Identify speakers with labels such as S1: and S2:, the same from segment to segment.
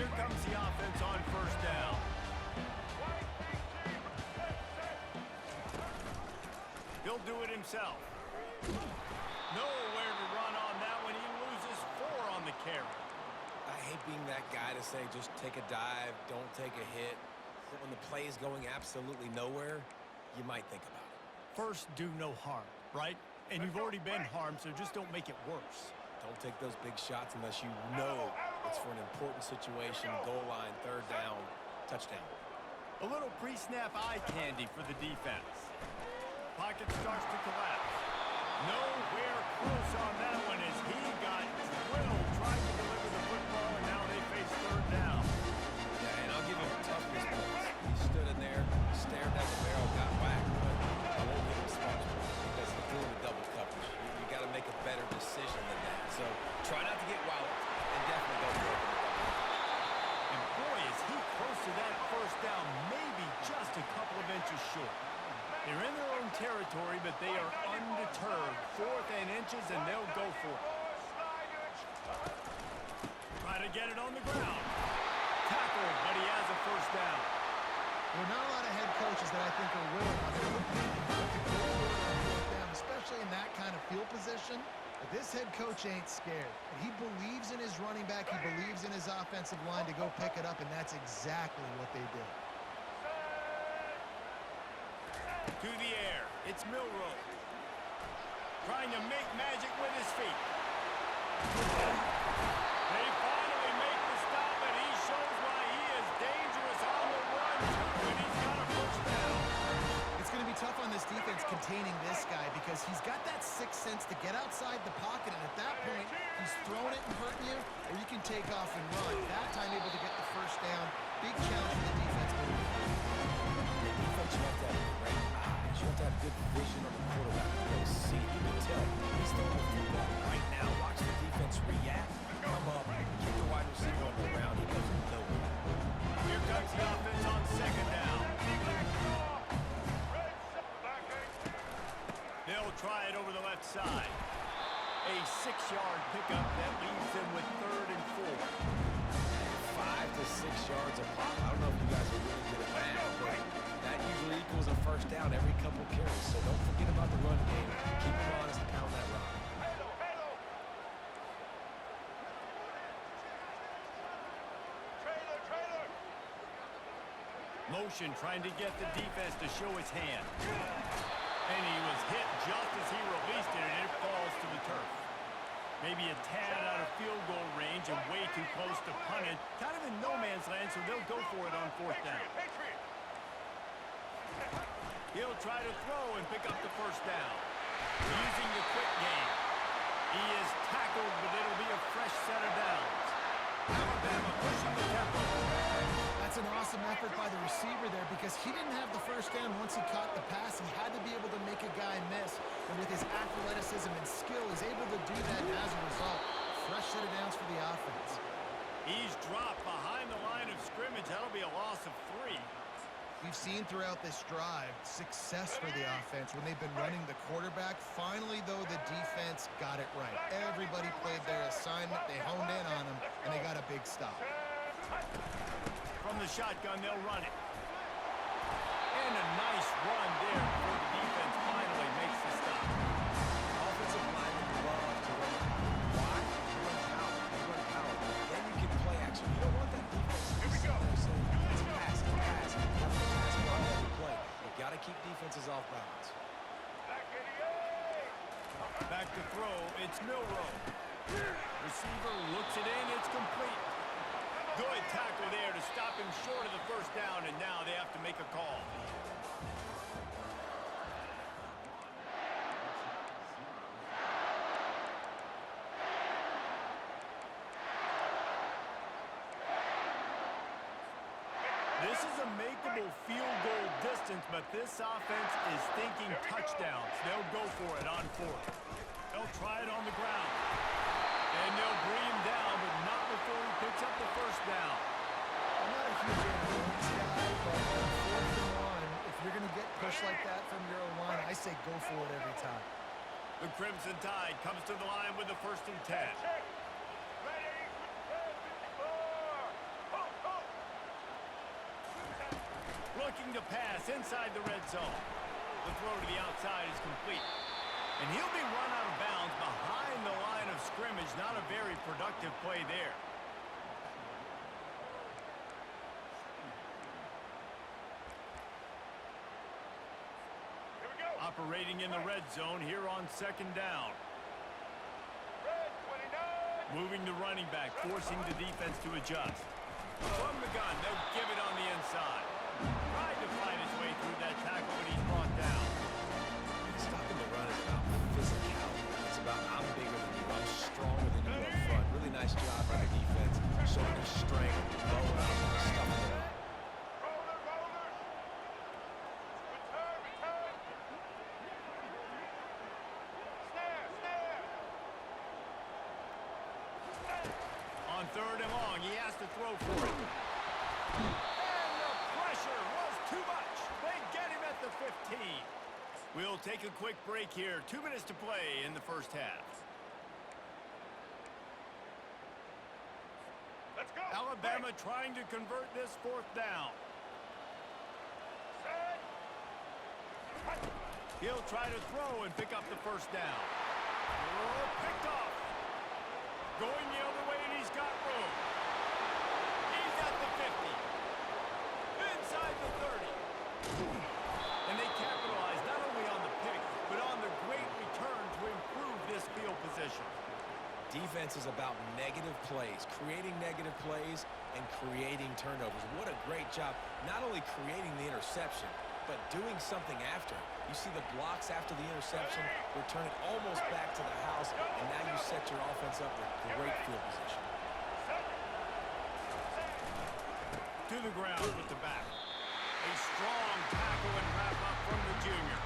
S1: Here comes the offense on first down. He'll do it himself. Nowhere to run on that one. He loses 4 on the carry.
S2: I hate being that guy to say just take a dive, don't take a hit. But when the play is going absolutely nowhere, you might think about it.
S1: First, do no harm, right? And you've already been harmed, so just don't make it worse.
S2: Don't take those big shots unless you know it's for an important situation, goal line, third down, touchdown.
S1: A little pre-snap eye candy for the defense. Pocket starts to collapse. Nowhere close on that one as he got drilled trying to deliver the football, and now they face third down.
S2: Yeah, and I'll give him toughness points. He stood in there, stared down the barrel, got whacked, but I won't give him sparks points because he's doing the double coverage. You got to make a better decision than that. So try not to get walloped and definitely don't throw it.
S1: And boy, is he close to that first down, maybe just a couple of inches short. They're in their own territory, but they are undeterred. 4th and inches, and they'll go for it. Try to get it on the ground. Tackled, but he has a first down.
S3: There are not a lot of head coaches that I think are willing on their to go for it on 4th down, especially in that kind of field position. But this head coach ain't scared. He believes in his running back. He believes in his offensive line to go pick it up, and that's exactly what they did.
S1: To the air, it's Milroe. Trying to make magic with his feet. They finally make the stop, and he shows why he is dangerous on the run, too, when he's got a first down.
S3: It's going to be tough on this defense containing this guy because he's got that sixth sense to get outside the pocket, and at that point, he's throwing it and hurting you, or you can take off and run. That time able to get the first down. Big challenge for the defense.
S2: The defense, you have to have great eyes. You have to have good vision on the quarterback to go see. You can tell he's throwing the football right now. Watch the defense react, come up, get the wide receiver on the ground. He goes nowhere.
S1: Here comes the offense on second down. They'll try it over the left side. A 6-yard pickup that leaves them with 3rd and 4.
S2: 5 to 6 yards a pop. I don't know if you guys are really good at math, but that usually equals a first down every couple carries. So don't forget about the run game. Keep them honest and pound that rock.
S1: Motion trying to get the defense to show his hand. And he was hit just as he released it, and it falls to the turf. Maybe a tad out of field goal range and way too close to punt it. Kind of in no man's land, so they'll go for it on 4th down. He'll try to throw and pick up the first down. Using the quick game. He is tackled, but it'll be a fresh set of downs. Alabama pushing the tempo.
S3: That's an awesome effort by the receiver there because he didn't have the first down once he caught the pass. He had to be able to make a guy miss. And with his athleticism and skill, he's able to do that as a result. Fresh set of downs for the offense.
S1: He's dropped behind the line of scrimmage. That'll be a loss of 3.
S3: We've seen throughout this drive success for the offense when they've been running the quarterback. Finally, though, the defense got it right. Everybody played their assignment. They honed in on him, and they got a big stop.
S1: From the shotgun, they'll run it. And a nice run there before the defense finally makes the stop.
S2: Offensive linemen love to run power. Why? You run power. You run power. Then you can play action. You don't want that defense. Here we go. It's a pass. It's a pass. Have the pass block every play. You've got to keep defenses off balance.
S1: Back to throw. It's Milroe. Receiver looks it in. It's complete. Good tackle there to stop him short of the first down, and now they have to make a call. This is a makeable field goal distance, but this offense is thinking touchdowns. They'll go for it on 4th. They'll try it on the ground. And they'll bring him down, but not before he picks up the first down.
S3: I'm not a huge analytics guy, but on 4th and 1, if you're going to get pushed like that from your own line, I say go for it every time.
S1: The Crimson Tide comes to the line with the 1st and 10. looking to pass inside the red zone. The throw to the outside is complete. And he'll be run out of bounds behind the line of scrimmage. Not a very productive play there. Operating in the red zone here on second down. Moving the running back, forcing the defense to adjust. From the gun, they'll give it on the inside. Tried to find his way through that tackle, but he's brought down.
S2: Stopping the run is about physicality. It's about I'm bigger than you, I'm stronger than you up front. Really nice job by the defense, showing their strength, blowing up, stuffing the run.
S1: On third and long, he has to throw for it. And the pressure was too much. They get him at the 15. We'll take a quick break here. 2 minutes to play in the first half.
S4: Let's go.
S1: Alabama trying to convert this fourth down. He'll try to throw and pick up the first down. Oh, picked off. Going the other way, and he's got room. He's at the 50. Inside the 30. And they capitalize not only on the pick, but on the great return to improve this field position.
S2: Defense is about negative plays, creating negative plays, and creating turnovers. What a great job, not only creating the interception, but doing something after. You see the blocks after the interception, return it almost back to the house, and now you set your offense up with great field position.
S1: To the ground with the back. A strong tackle and wrap up from the junior.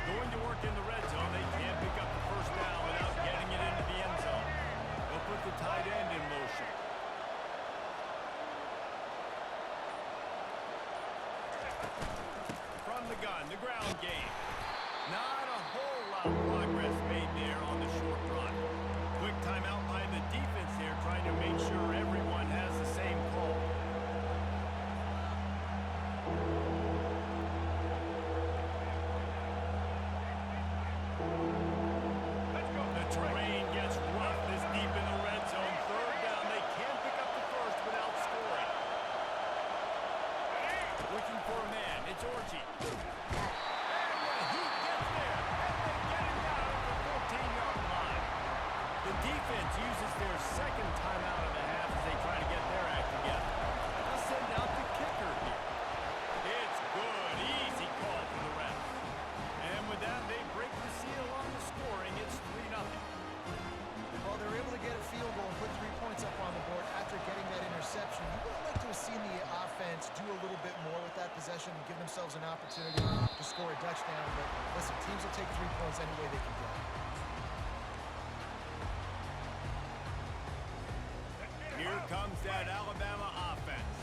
S1: Going to work in the red zone. They can't pick up the first down without getting it into the end zone. They'll put the tight end in motion. From the gun, the ground game. Not a whole lot of progress made there on the short run. Quick timeout by the defense there, trying to make sure everyone has the same call. The terrain gets rough this deep in the red zone. Third down, they can't pick up the first without scoring. Looking for a man, it's Orchie. And the heat gets there, and they get him down at the 14-yard line. The defense uses their second timeout of the half as they try to get their act together. They'll send out the kicker here. It's good, easy call for the ref. And with that, they break the seal on the scoring. It's 3-0.
S3: Well, they're able to get a field goal and put 3 points up on the board after getting that interception. You would like to have seen the offense do a little bit more with that possession and give themselves an opportunity to score a touchdown. But listen, teams will take 3 points any way they can get.
S1: Here comes that Alabama offense.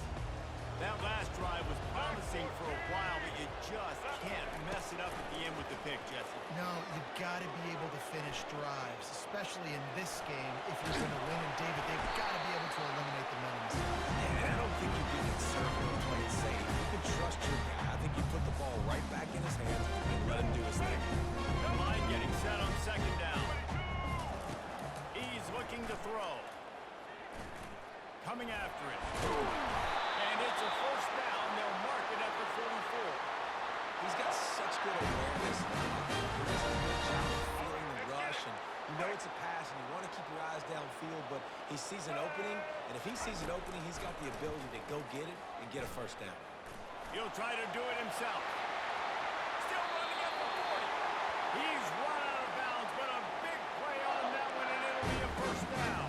S1: That last drive was promising for a while, but you just can't mess it up at the end with the pick, Jesse.
S3: No, you've got to be able to finish drives, especially in this game. If you're going to win, and David, they've got to be able to eliminate the minimum.
S2: And I don't think you can conservative and play it safe. You can trust your guy. I think you put the ball right back in his hands and let him do his thing.
S1: Line getting set on second down. He's looking to throw. Coming after it. And it's a first down. They'll mark it at the 44.
S2: He's got such good awareness. He does a good job of feeling the rush. And you know it's a pass, and you want to keep your eyes downfield, but he sees an opening, and if he sees an opening, he's got the ability to go get it and get a first down.
S1: He'll try to do it himself. Still running at the 40. He's run out of bounds, but a big play on that one, and it'll be a first down.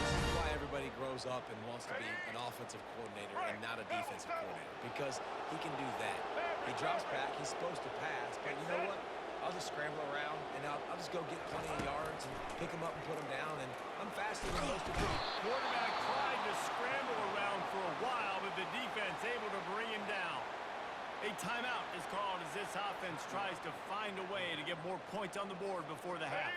S2: This is why everybody grows up and wants to be an offensive coordinator and not a defensive coordinator, because he can do that. He drops back, he's supposed to pass, but you know what? I'll just scramble around, and I'll just go get plenty of yards and pick him up and put him down, and I'm faster than most of them.
S1: Quarterback tried to scramble around for a while, but the defense able to bring him down. A offense tries to find a way to get more points on the board before the half.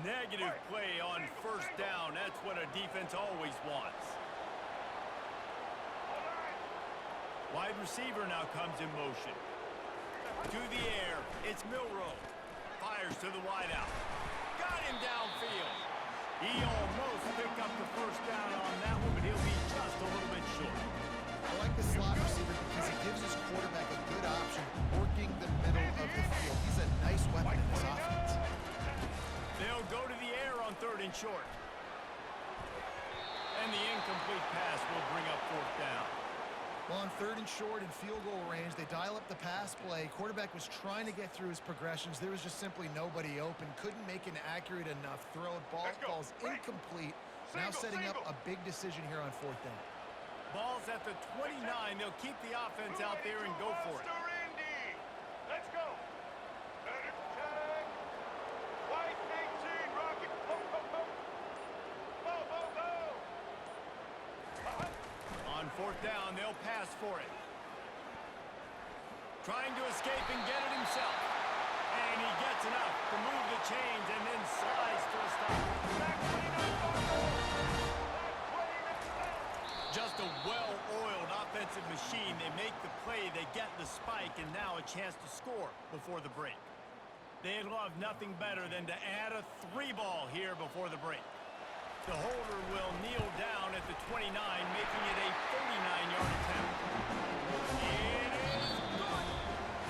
S1: Negative play on first down. That's what a defense always wants. Wide receiver now comes in motion. To the air, it's Milroe. Fires to the wideout. Got him downfield. He almost picked up the first down on that one, but he'll be just a little bit short.
S3: I like the slot receiver because it gives his quarterback a good option working the middle of the field. He's a nice weapon in this offense.
S1: They'll go to the air on 3rd and short. And the incomplete pass will bring up 4th down.
S3: Well, on 3rd and short and field goal range, they dial up the pass play. Quarterback was trying to get through his progressions. There was just simply nobody open. Couldn't make an accurate enough throw. Ball falls incomplete. Now setting up a big decision here on 4th down.
S1: Ball's at the 29. They'll keep the offense out there and go for it.
S4: Let's go. White 18, Rocket. Go, go, go. Go, go, go.
S1: On 4th down, they'll pass for it. Trying to escape and get it himself. And he gets enough to move the chains and then slides to a stop. Just a well-oiled offensive machine. They make the play, they get the spike, and now a chance to score before the break. They'd love nothing better than to add a 3-ball here before the break. The holder will kneel down at the 29, making it a 39-yard attempt. It is good!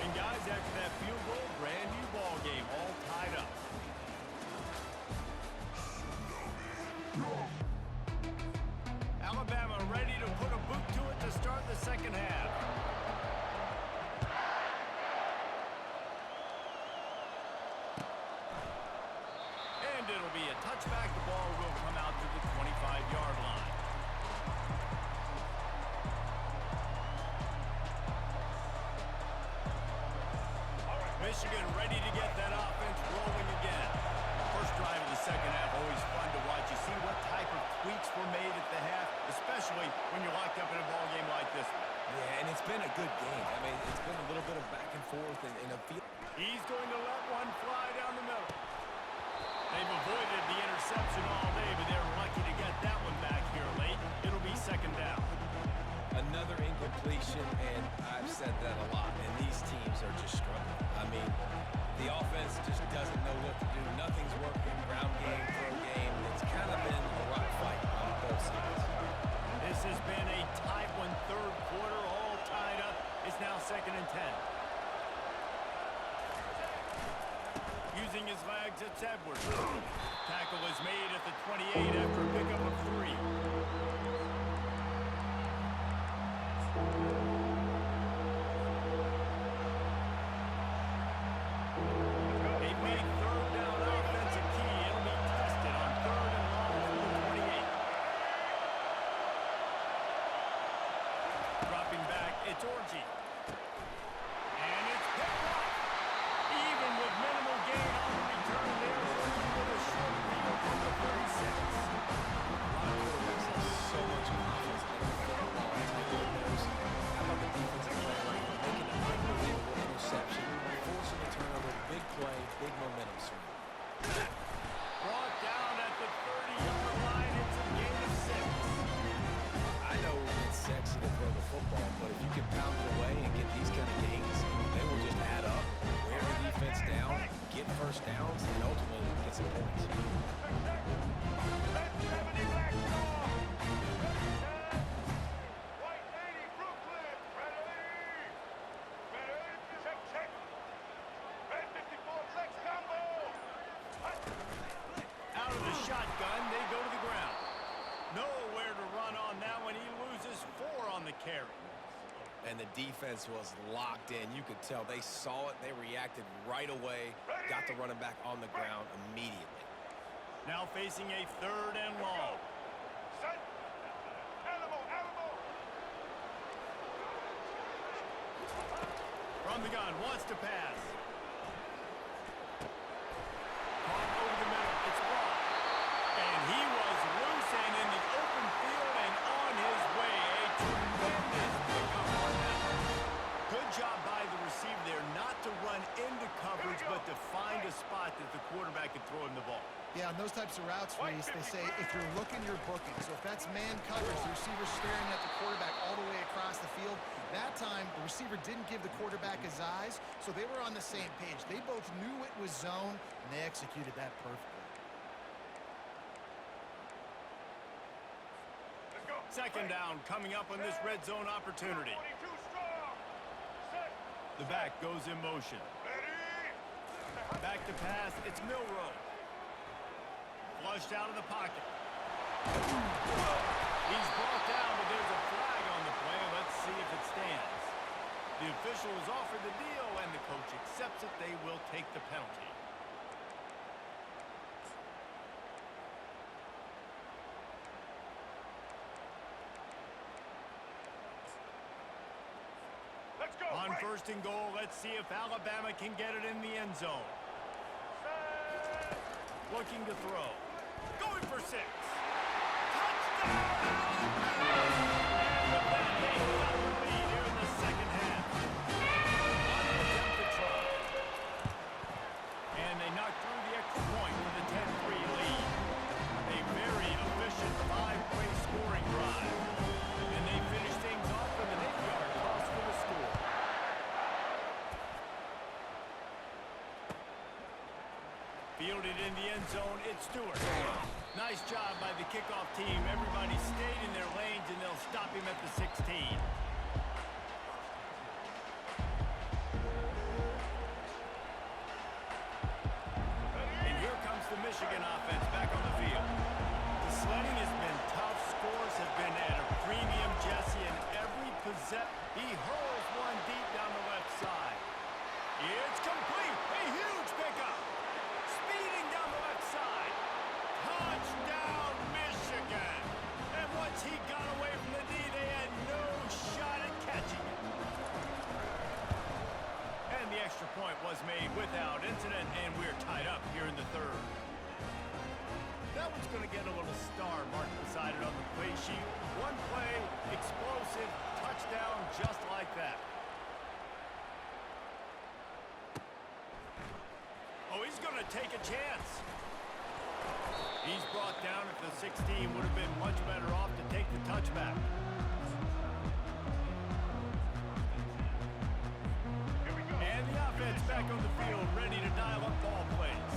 S1: And guys, after that field goal, brand new ball game, all tied up. Alabama ready to put a boot to it to start the second half. And it'll be a touchback. The ball will come out to the 25-yard line. Michigan ready to get that offense rolling again. First drive of the second half, always fun to watch. You see what type of tweaks were made at the half, especially when you're locked up in a ball game like this.
S2: Yeah, and it's been a good game. I mean, it's been a little bit of back and forth and a feel.
S1: He's going to let one fly down the middle. They've avoided the interception all day, but they're lucky to get that one back here late. It'll be second down.
S2: Another incompletion, and I've said that a lot, and these teams are just struggling. I mean, the offense just doesn't know what to do. Nothing's working. Ground game, throw game. It's kind of been a rock fight on both sides.
S1: This has been a tight one, 3rd quarter, all tied up. It's now 2nd and 10. Using his legs, it's Edwards. Tackle is made at the 28 after a pickup of 3. They've made 3rd down offense a key. It'll be tested on 3rd and long from the 28. Dropping back, it's Orji. And it's picked up. Even with minimal gain on the return, they're working with a short field from the 36.
S2: A lot of quarterbacks have so much confidence they can throw the ball and take their nose. How about the defensive play right now? Making an unbelievable interception, forcing a turnover, big play, big momentum swing.
S1: Brought down at the 30-yard line. It's a gain of 6.
S2: I know it's sexy to throw the football, but if you can pound it away and get these kind of gains, they will just add up, wear the defense down, get first downs, and ultimately get some points.
S4: Red 70 Black Star. White 80 Brooklyn. Red 80. Red 80. Check, check. Red 54 flex combo.
S1: Out of the shotgun, they go to the ground. Nowhere to run on that one. He loses 4 on the carry.
S2: And the defense was locked in. You could tell they saw it. They reacted right away. Got the running back on the ground immediately.
S1: Now facing a 3rd and long.
S4: Set. Alamo, Alamo.
S1: From the gun, wants to pass. Caught over the middle. It's blocked. And he was loose and in the open field and on his way. A tremendous pickup on that one. Good job by the receiver there not to run
S3: on those types of routes, Reese, they say if you're looking, you're booking. So if that's man coverage, the receiver staring at the quarterback all the way across the field, that time the receiver didn't give the quarterback his eyes, so they were on the same page. They both knew it was zone, and they executed that perfectly.
S4: Let's go.
S1: Second down coming up on this red zone opportunity.
S4: 22 strong. Set.
S1: The back goes in motion.
S4: Ready.
S1: Back to pass, it's Milroe. Flushed out of the pocket. He's brought down, but there's a flag on the play. Let's see if it stands. The official has offered the deal, and the coach accepts it. They will take the penalty.
S4: Let's go.
S1: On
S4: Right.
S1: first and goal, let's see if Alabama can get it in the end zone.
S4: Set.
S1: Looking to throw. Going for 6. Touchdown, Alabama! And with that, they got the lead here in the second half. On an attempt to try. And they knocked through the extra point for the 10-3 lead. A very efficient 5-play scoring drive. And they finish things off with an 8-yard toss for the score. Fielded in the end zone, it's Stewart. Nice job by the kickoff team. Everybody stayed in their lanes, and they'll stop him at the 16. And here comes the Michigan offense back on the field. The sledding has been tough. Scores have been at a premium, Jesse, and every he hurls one deep down the left side. It's complete. A huge pickup. Speeding down the left side. Touchdown, Michigan. And once he got away from the D, they had no shot at catching it. And the extra point was made without incident, and we're tied up here in the third. That one's going to get a little star marked beside it on the play sheet. One play, explosive, touchdown just like that. Oh, he's going to take a chance. He's brought down at the 16. Would have been much better off to take the touchback.
S4: Here we go.
S1: And the offense back on the field, ready to dial up ball plays.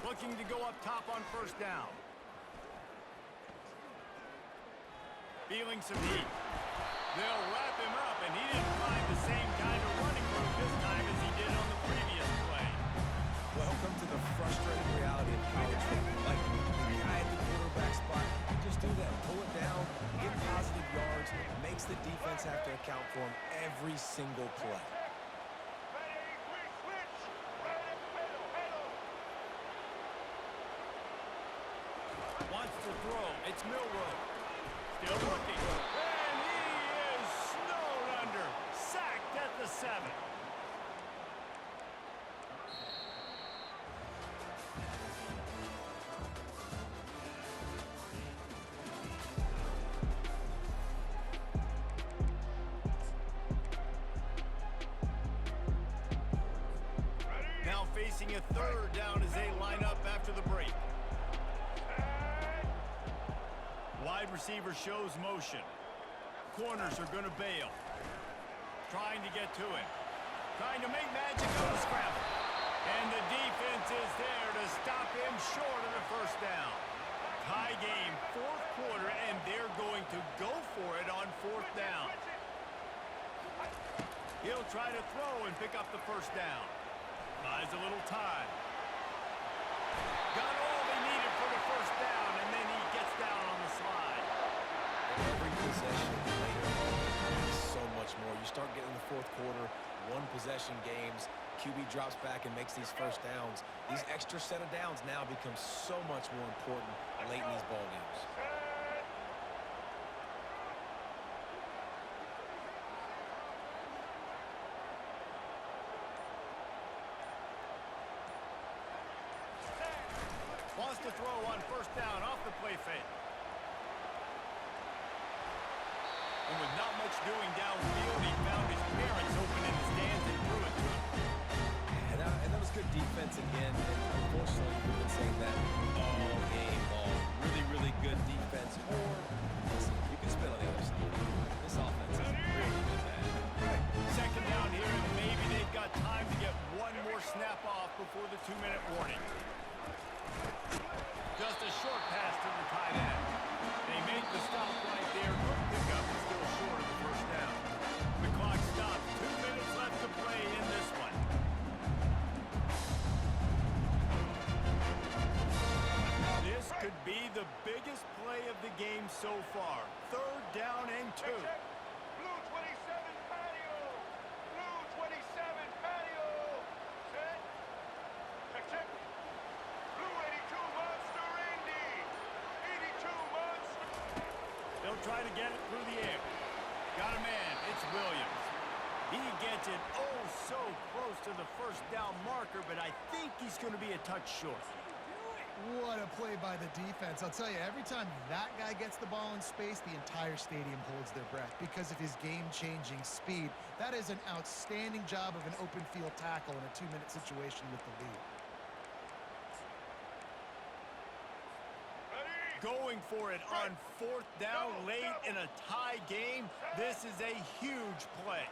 S1: Looking to go up top on first down. Feeling some heat. They'll wrap him up, and he didn't find the same kind of running room this time as he did on the previous play.
S2: Welcome to the frustrating reality of college football. Like, the guy at the quarterback spot, just do that. Pull it down, get positive yards, makes the defense have to account for him every single play.
S1: Wants to throw. It's Milroe. Still looking. And he is snowed under. Sacked at the 7. Now facing a third down as they line up after the break. Wide receiver shows motion. Corners are going to bail. Trying to get to him. Trying to make magic on the scramble. And the defense is there to stop him short of the first down. Tie game, fourth quarter, and they're going to go for it on fourth down. He'll try to throw and pick up the first down. Buys a little time. Got all they needed for the first down, and then he gets down on the slide.
S2: Every possession later means so much more. You start getting the fourth quarter, one-possession games, QB drops back and makes these first downs. These extra set of downs now become so much more important late in these ball games.
S1: Wants to throw on first down off the play fake. And with not much doing downfield, he found his parents open in the stands and threw it to him.
S2: And that was good defense again. And unfortunately, we've been saying that all game long. Really, really good defense. Or, listen, you can spin on the other side. This offense is really good, man.
S1: Second down here, and maybe they've got time to get one more snap off before the 2-minute warning. Just a short pass to the tight end. They make the stop right there. Good pickup, but still short of the first down. The clock stops. 2 minutes left to play in this one. This could be the biggest play of the game so far. 3rd down and 2.
S4: Blue 27 patio. Blue 27 patio. Set. Check. Blue 82 monster Indy. 82 monster.
S1: They'll try to get it through the air. Got a man. It's Williams. He gets it oh so close to the first down marker, but I think he's going to be a touch short.
S3: What a play by the defense. I'll tell you, every time that guy gets the ball in space, the entire stadium holds their breath because of his game-changing speed. That is an outstanding job of an open field tackle in a 2-minute situation with the lead.
S1: Going for it on 4th down late in a tie game. This is a huge play.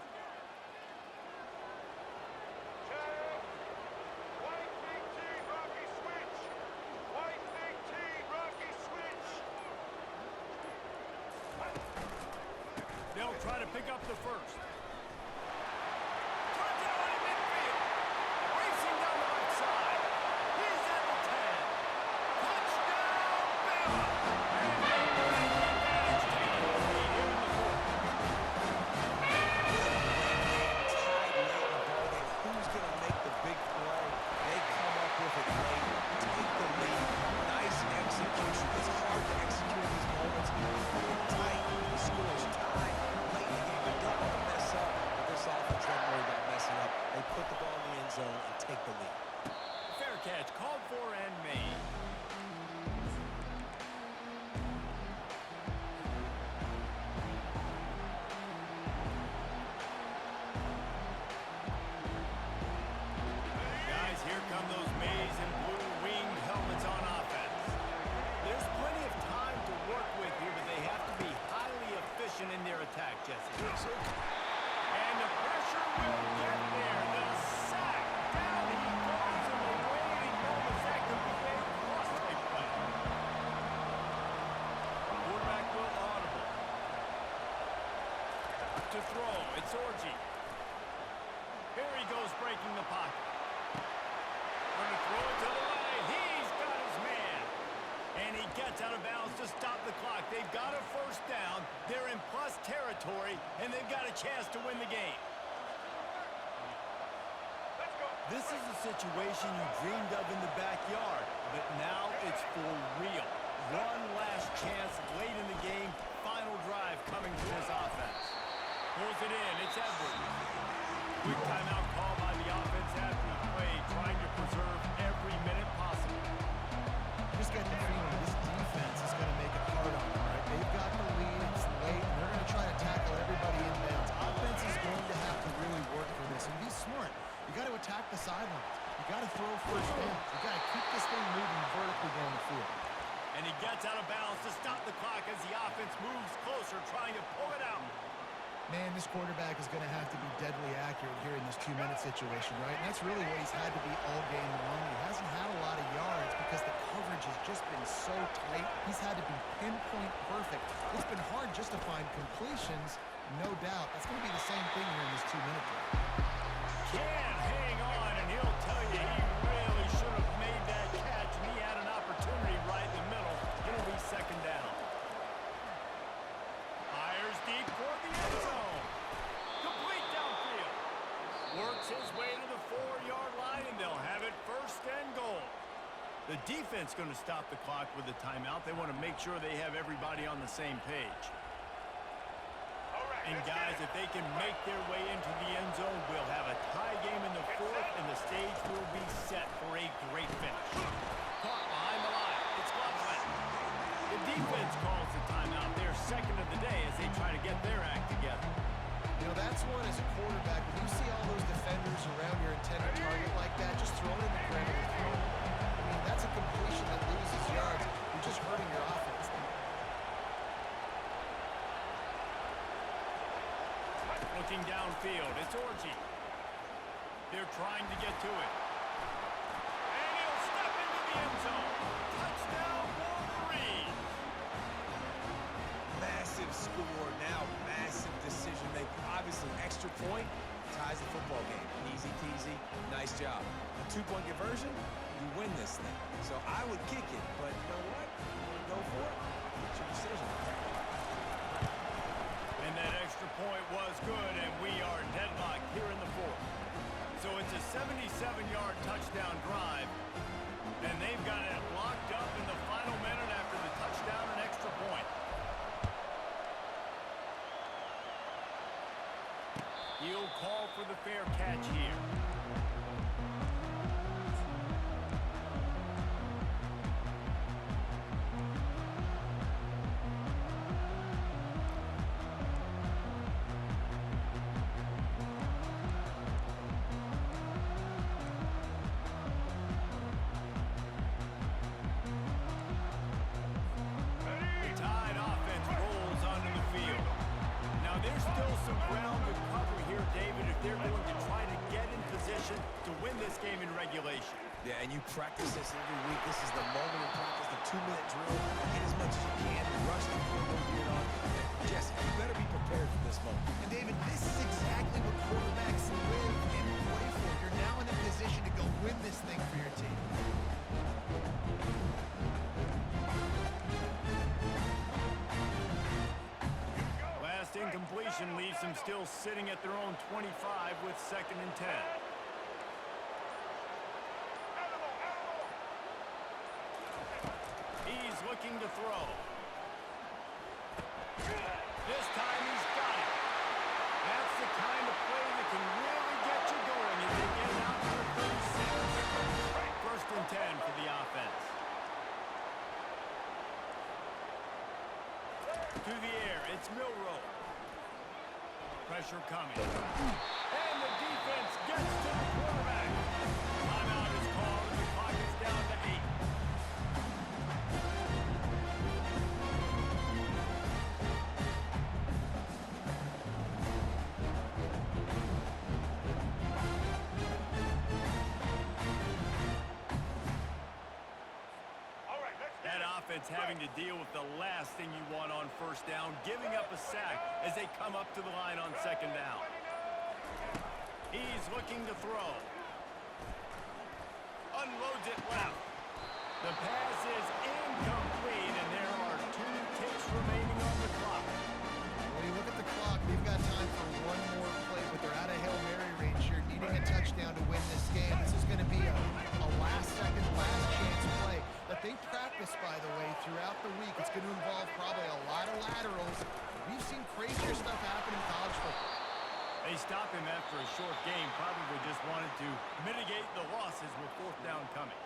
S4: White big T, Rocky switch. White big T, Rocky switch.
S1: They'll try to pick up the first. Touchdown in midfield. Racing down the right side. He's at the 10. Touchdown, Bama. And they take advantage, taking the lead here in the 4th.
S2: Tied late in the ballgame. Who's going to make the big play? They come up with it late. Take the lead. Nice execution. It's hard to execute in these moments. It's tight. The score's tied late in the game. They don't want to mess up. But this offense doesn't worry about messing up. They put the ball in the end zone and take the lead.
S1: Fair catch, called for and made. Guys, here come those maize and blue winged helmets on offense. There's plenty of time to work with here, but they have to be highly efficient in their attack, Jesse. And the pressure will get there. The sack. Down he goes in the waiting moments. That could be a costly play. Quarterback will audible. To throw. It's Orji. Here he goes breaking the pocket. Going to throw it to the right. He's got his man. And he gets out of bounds to stop the clock. They've got a first down. They're in plus territory, and they've got a chance to win the game.
S4: Let's go.
S1: This is a situation you dreamed of in the backyard, but now it's for real. One last chance late in the game. Final drive coming for this offense. Pulls it in. It's Edwards. Quick timeout call by the offense after the play, trying to preserve every minute possible.
S3: Just getting the feeling this defense is going to make it hard on them, right? They've got the lead, it's late, and they're going to try to tackle everybody in bounds. Offense is going to have to really work for this and be smart. You got to attack the sidelines. You got to throw first down. You got to keep this thing moving vertically down the field.
S1: And he gets out of bounds to stop the clock as the offense moves closer, trying to pull it out.
S3: Man, this quarterback is going to have to be deadly accurate here in this 2-minute situation, right? And that's really what he's had to be all game long. He hasn't had a lot of yards because the coverage has just been so tight. He's had to be pinpoint perfect. It's been hard just to find completions, no doubt. That's going to be the same thing here in this 2-minute drill.
S1: Can't hang on, and he'll tell you he really should have made that catch, and he had an opportunity right in the middle. It'll be second down. Fires deep toward the end zone. Complete downfield. Works his way to the 4-yard line, and they'll have it first and goal. The defense going to stop the clock with a timeout. They want to make sure they have everybody on the same page. And guys, if they can make their way into the end zone, we'll have a tie game in the 4th, and the stage will be set for a great finish. Caught behind the line. It's Scrambler. The defense calls the timeout. They're second of the day as they try to get their act. Looking downfield, it's Orgy. They're trying to get to it. And he'll step into the end zone. Touchdown, Wolverines.
S2: Massive score, now massive decision making. Obviously, extra point ties the football game. Easy peasy, nice job. A 2-point conversion, you win this thing. So I would kick it, but you know what? You want to go for it? It's your decision.
S1: And that extra point was good, and we are deadlocked here in the fourth. So it's a 77-yard touchdown drive, and they've got it locked up in the final minute after the touchdown and extra point. He'll call for the fair catch here.
S2: Yeah, and you practice this every week. This is the moment in practice, the 2-minute drill. Get as much as you can. Rush the football, get on. Jesse, you better be prepared for this moment.
S3: And David, this is exactly what quarterbacks live and play for. You're now in a position to go win this thing for your team.
S1: Last incompletion leaves them still sitting at their own 25 with 2nd and 10. He's looking to throw. This time he's got it. That's the kind of play that can really get you going as they get out to the 36. 1st and 10 for the offense. To the air, it's Milrow. Pressure coming. And the defense gets to the quarterback. Timeout is called and the clock is down to 8. Having to deal with the last thing you want on 1st down, giving up a sack as they come up to the line on 2nd down. He's looking to throw. Unloads it left. The pass is incomplete, and there are 2 ticks remaining on the clock.
S3: When you look at the clock, they've got time for one more play, but they're out of Hail Mary range here, needing a touchdown to win this game. This is going to be a last-second, last-chance play that they practice, by the way, throughout the week. It's going to involve probably a lot of laterals. We've seen crazier stuff happen in college football.
S1: They stop him after a short game, probably just wanted to mitigate the losses with 4th down coming.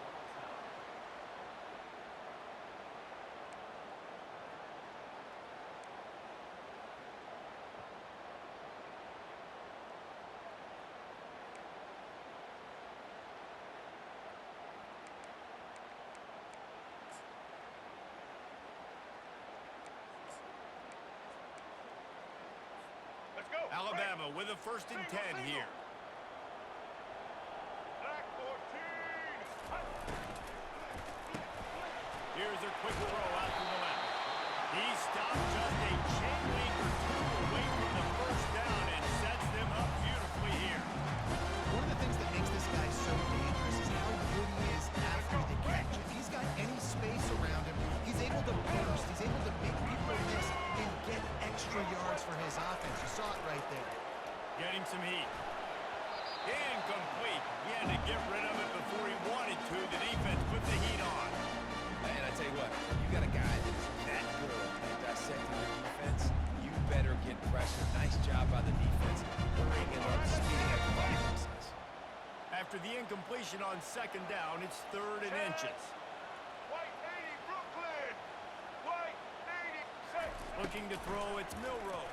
S1: Alabama with a 1st and 10 here. Here's a quick throw out to the left. He stopped just a chain link or 2 away from the 1st down and sets them up beautifully here.
S3: One of the things that makes this guy so dangerous is how good he is after the catch. If he's got any space around him, he's able to burst. He's able to make people miss and get extra yards for his offense. You saw it right there.
S1: Getting some heat. Incomplete. He had to get rid of it before he wanted to. The defense put the heat on.
S2: And I tell you what, you got a guy that is that good at dissecting the defense, you better get pressure. Nice job by the defense, hurrying it up, speeding up the ball process.
S1: After the incompletion on 2nd down, it's 3rd and inches.
S4: White 80, Brooklyn. White 80,
S1: Looking to throw, it's Milrow.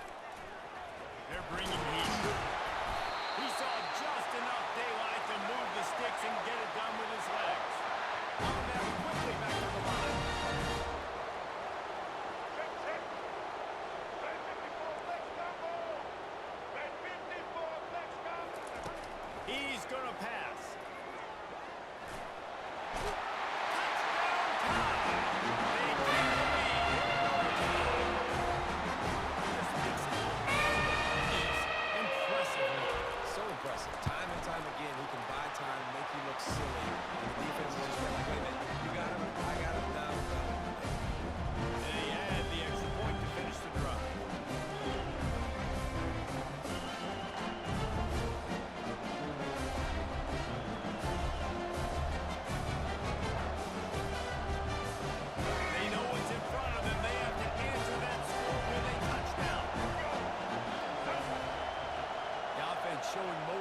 S1: They're bringing heat. He saw just enough daylight to move the sticks and get it done with his legs. Alabama quickly back to the line.
S4: check. Red 54, let's go. Red 50.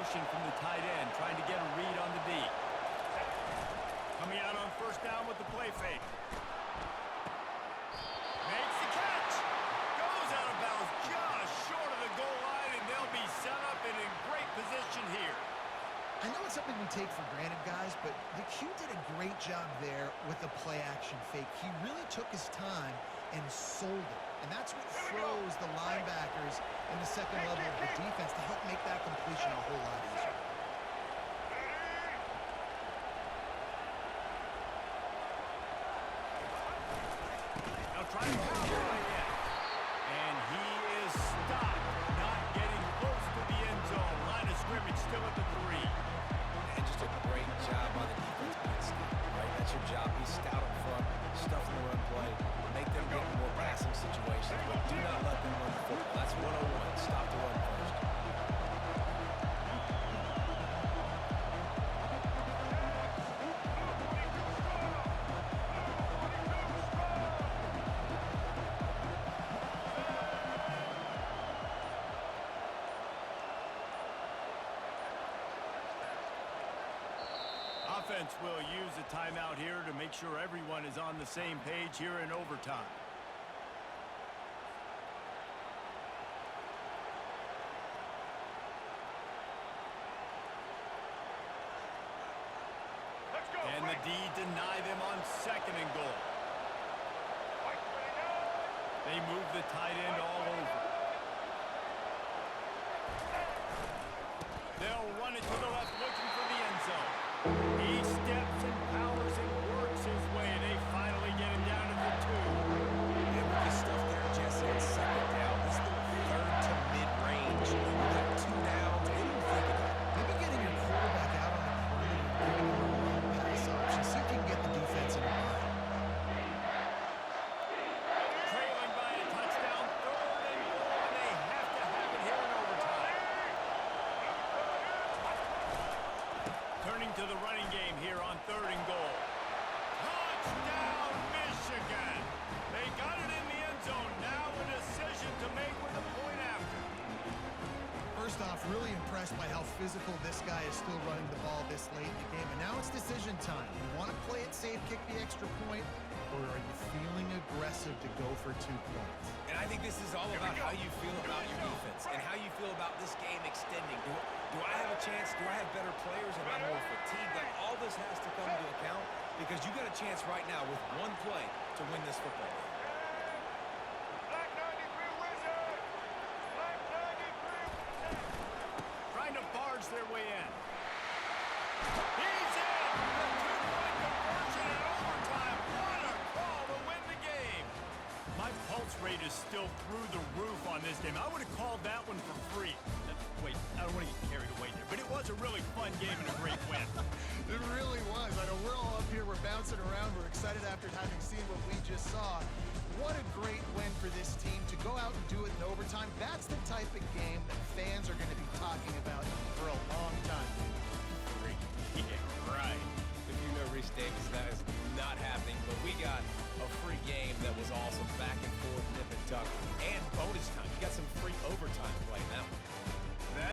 S1: motion from the tight end, trying to get a read on the D. Coming out on first down with the play fake. Makes the catch. Goes out of bounds just short of the goal line, and they'll be set up and in great position here.
S3: I know it's something we take for granted, guys, but the Q did a great job there with the play-action fake. He really took his time and sold it. And that's what froze the linebackers in the second level of the defense to help make that completion a whole lot easier.
S1: Now trying to power right in. And he is stopped, not getting close to the end zone. Line of scrimmage still at the 3.
S2: And just a great job on the defense being stout, right? That's your job. Be stout up front, stuff in the run play, make them get in more passing situations, but do not let them run the football. That's 101. Stop the run first.
S1: Offense will use a timeout here to make sure everyone is on the same page here in overtime.
S4: Let's go.
S1: And the D deny them on second and goal. They move the tight end all over. They'll run it to the left, looking for the end zone. He steps and powers and works his way. They finally get him down to the 2.
S2: And with the stuff there, Jesse, it's second down. This is the third to mid-range. You got 2 downs. What do you think of that?
S3: Maybe getting your quarterback out on the perimeter and giving him a run pass option. See if you can get the defense in a bind.
S1: Trailing by a touchdown, third and goal, and they have to have it here in overtime. Turning to the running game here on third and goal. Touchdown, Michigan! They got it in the end zone. Now a decision to make with a point after.
S3: First off, really impressed by how physical this guy is still running the ball this late in the game. And now it's decision time. You want to play it safe, kick the extra point, or are you feeling aggressive to go for 2 points?
S2: And I think this is all about how you feel about your defense and how you feel about this game extending. Do I have a chance? Do I have better players? Am I more fatigued? Like, all this has to come into account because you got a chance right now with one play to win this football game.
S4: Black 93 Wizard! Black 93
S1: Trying to barge their way in. He's in! The 2-point conversion in overtime. What a call to win the game. My pulse rate is still through the roof on this game. I would have called that one for free. Wait, I don't want to get carried away there, but it was a really fun game and a great win.
S3: It really was. I know we're all up here, we're bouncing around, we're excited after having seen what we just saw. What a great win for this team to go out and do it in overtime. That's the type of game that fans are going to be talking about for a long time.
S1: Yeah, right.
S2: If you know Reese Davis, that is not happening, but we got a free game that was awesome, back and forth, nip and tuck, and bonus time. You got some free overtime play now.